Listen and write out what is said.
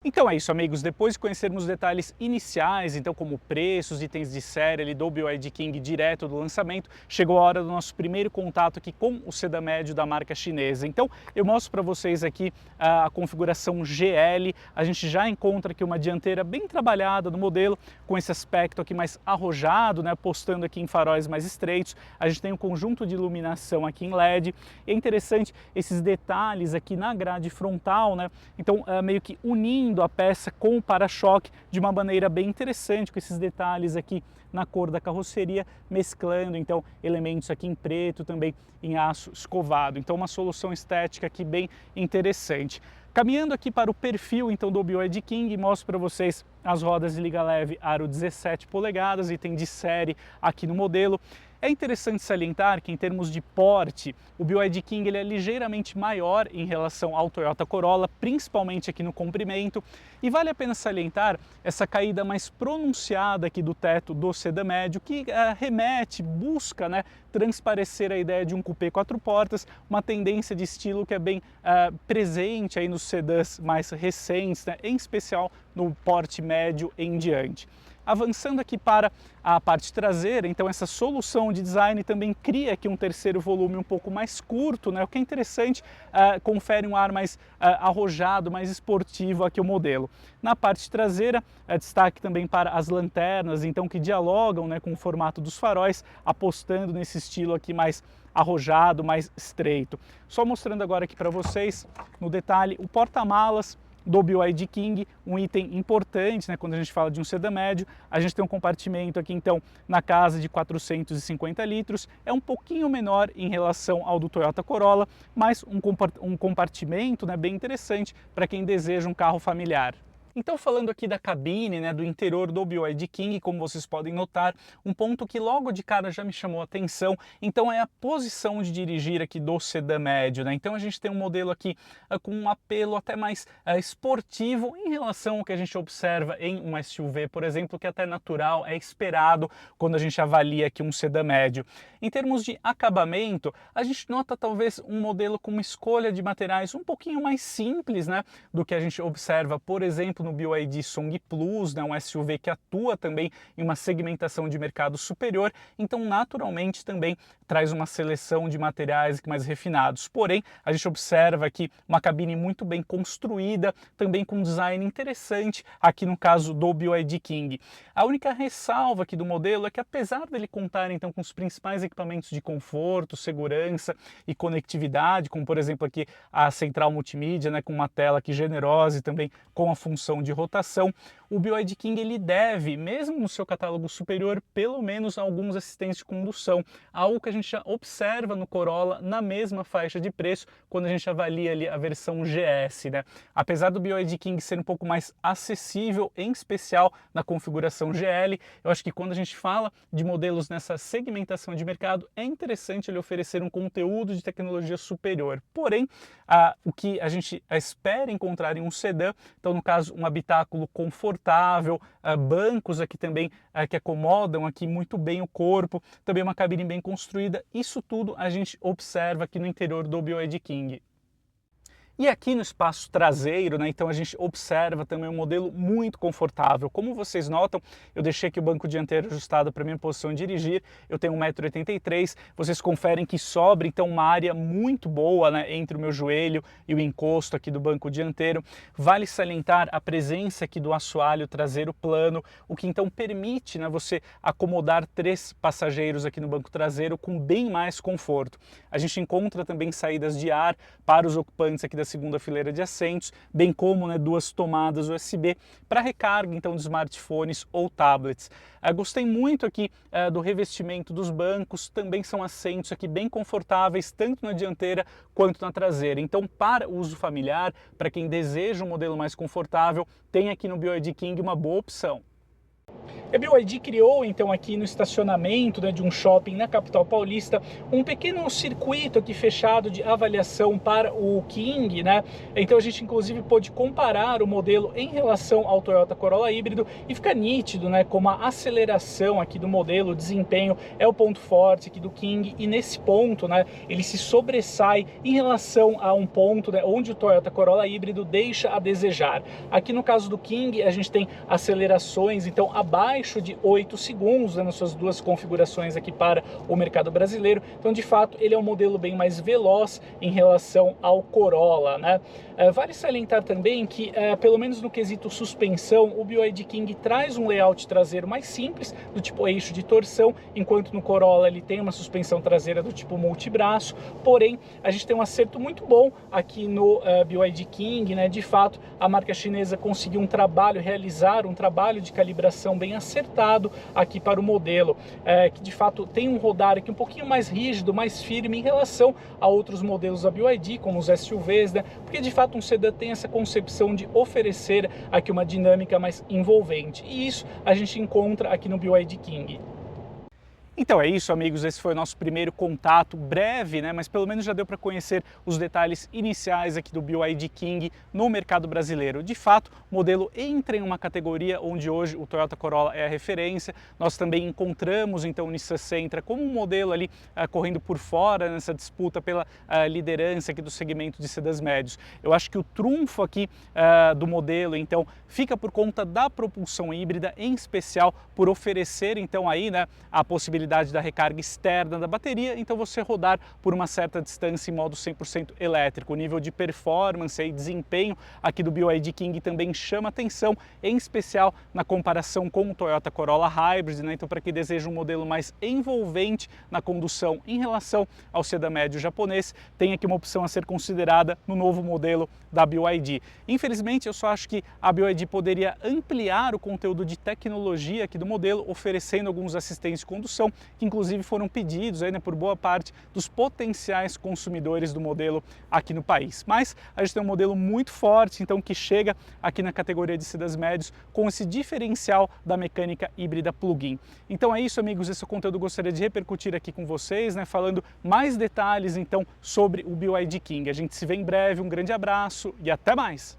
Então é isso, amigos. Depois de conhecermos os detalhes iniciais, então como preços, itens de série ali do BYD King direto do lançamento, chegou a hora do nosso primeiro contato aqui com o sedã médio da marca chinesa. Então eu mostro para vocês aqui a configuração GL. A gente já encontra aqui uma dianteira bem trabalhada no modelo, com esse aspecto aqui mais arrojado, né, apostando aqui em faróis mais estreitos. A gente tem um conjunto de iluminação aqui em LED. É interessante esses detalhes aqui na grade frontal, né? Então meio que unindo a peça com o para-choque de uma maneira bem interessante, com esses detalhes aqui na cor da carroceria, mesclando então elementos aqui em preto, também em aço escovado. Então uma solução estética aqui bem interessante. Caminhando aqui para o perfil então do BYD King, mostro para vocês as rodas de liga leve aro 17 polegadas, item de série aqui no modelo. É interessante salientar que em termos de porte, o BYD King ele é ligeiramente maior em relação ao Toyota Corolla, principalmente aqui no comprimento, e vale a pena salientar essa caída mais pronunciada aqui do teto do sedã médio, que remete, busca, né, transparecer a ideia de um coupé 4 portas, uma tendência de estilo que é bem presente aí nos sedãs mais recentes, né, em especial no porte médio em diante. Avançando aqui para a parte traseira, então essa solução de design também cria aqui um terceiro volume um pouco mais curto, né? O que é interessante, confere um ar mais arrojado, mais esportivo aqui ao modelo. Na parte traseira, destaque também para as lanternas, então que dialogam, né, com o formato dos faróis, apostando nesse estilo aqui mais arrojado, mais estreito. Só mostrando agora aqui para vocês, no detalhe, o porta-malas do BYD King, um item importante, né, quando a gente fala de um sedã médio. A gente tem um compartimento aqui então na casa de 450 litros, é um pouquinho menor em relação ao do Toyota Corolla, mas um compartimento, né, bem interessante para quem deseja um carro familiar. Então, falando aqui da cabine, né, do interior do BYD King, como vocês podem notar, um ponto que logo de cara já me chamou a atenção, então é a posição de dirigir aqui do sedã médio, né? Então a gente tem um modelo aqui com um apelo até mais esportivo em relação ao que a gente observa em um SUV, por exemplo, que é até natural, é esperado quando a gente avalia aqui um sedã médio. Em termos de acabamento, a gente nota talvez um modelo com uma escolha de materiais um pouquinho mais simples, né, do que a gente observa, por exemplo, no BYD Song Plus, né, um SUV que atua também em uma segmentação de mercado superior, então naturalmente também traz uma seleção de materiais mais refinados. Porém, a gente observa aqui uma cabine muito bem construída, também com um design interessante aqui no caso do BYD King. A única ressalva aqui do modelo é que, apesar dele contar então com os principais equipamentos de conforto, segurança e conectividade, como por exemplo aqui a central multimídia, né, com uma tela aqui generosa e também com a função de rotação, o BYD King ele deve, mesmo no seu catálogo superior, pelo menos alguns assistentes de condução, algo que a gente já observa no Corolla na mesma faixa de preço quando a gente avalia ali a versão GS, né? Apesar do BYD King ser um pouco mais acessível, em especial na configuração GL, eu acho que quando a gente fala de modelos nessa segmentação de mercado, é interessante ele oferecer um conteúdo de tecnologia superior. Porém, o que a gente espera encontrar em um sedã, então no caso um habitáculo confortável, bancos aqui também que acomodam aqui muito bem o corpo, também uma cabine bem construída, isso tudo a gente observa aqui no interior do BYD King. E aqui no espaço traseiro, né, então a gente observa também um modelo muito confortável. Como vocês notam, eu deixei aqui o banco dianteiro ajustado para minha posição de dirigir, eu tenho 1,83 m, vocês conferem que sobra então uma área muito boa, né, entre o meu joelho e o encosto aqui do banco dianteiro. Vale salientar a presença aqui do assoalho traseiro plano, o que então permite, né, você acomodar 3 passageiros aqui no banco traseiro com bem mais conforto. A gente encontra também saídas de ar para os ocupantes aqui da segunda fileira de assentos, bem como, né, 2 tomadas USB para recarga então de smartphones ou tablets. Gostei muito aqui do revestimento dos bancos, também são assentos aqui bem confortáveis, tanto na dianteira quanto na traseira. Então, para uso familiar, para quem deseja um modelo mais confortável, tem aqui no BYD King uma boa opção. A BYD criou então aqui no estacionamento, né, de um shopping na capital paulista um pequeno circuito aqui fechado de avaliação para o King, né? Então a gente inclusive pôde comparar o modelo em relação ao Toyota Corolla híbrido e fica nítido, né, como a aceleração aqui do modelo, o desempenho é o ponto forte aqui do King, e nesse ponto, né, ele se sobressai em relação a um ponto, né, onde o Toyota Corolla híbrido deixa a desejar. Aqui no caso do King a gente tem acelerações então abaixo de 8 segundos, né, nas suas duas configurações aqui para o mercado brasileiro. Então, de fato, ele é um modelo bem mais veloz em relação ao Corolla, né? Vale salientar também que, pelo menos no quesito suspensão, o BYD King traz um layout traseiro mais simples, do tipo eixo de torção, enquanto no Corolla ele tem uma suspensão traseira do tipo multibraço. Porém, a gente tem um acerto muito bom aqui no BYD King, né? De fato, a marca chinesa conseguiu realizar um trabalho de calibração bem acertado aqui para o modelo, que de fato tem um rodar aqui um pouquinho mais rígido, mais firme em relação a outros modelos da BYD, como os SUVs, né? Porque de fato um sedã tem essa concepção de oferecer aqui uma dinâmica mais envolvente, e isso a gente encontra aqui no BYD King. Então é isso, amigos, esse foi o nosso primeiro contato breve, né, mas pelo menos já deu para conhecer os detalhes iniciais aqui do BYD King no mercado brasileiro. De fato, o modelo entra em uma categoria onde hoje o Toyota Corolla é a referência. Nós também encontramos então o Nissan Sentra como um modelo ali correndo por fora nessa disputa pela liderança aqui do segmento de sedãs médios. Eu acho que o trunfo aqui do modelo então fica por conta da propulsão híbrida, em especial por oferecer então aí, né, a possibilidade da recarga externa da bateria, então você rodar por uma certa distância em modo 100% elétrico. O nível de performance e desempenho aqui do BYD King também chama atenção, em especial na comparação com o Toyota Corolla Hybrid, né? Então, para quem deseja um modelo mais envolvente na condução em relação ao sedã médio japonês, tem aqui uma opção a ser considerada no novo modelo da BYD. Infelizmente, eu só acho que a BYD poderia ampliar o conteúdo de tecnologia aqui do modelo, oferecendo alguns assistentes de condução, que inclusive foram pedidos aí, né, por boa parte dos potenciais consumidores do modelo aqui no país. Mas a gente tem um modelo muito forte, então, que chega aqui na categoria de sedãs médios com esse diferencial da mecânica híbrida plug-in. Então é isso, amigos, esse é o conteúdo que eu gostaria de repercutir aqui com vocês, né, falando mais detalhes então sobre o BYD King. A gente se vê em breve, um grande abraço e até mais!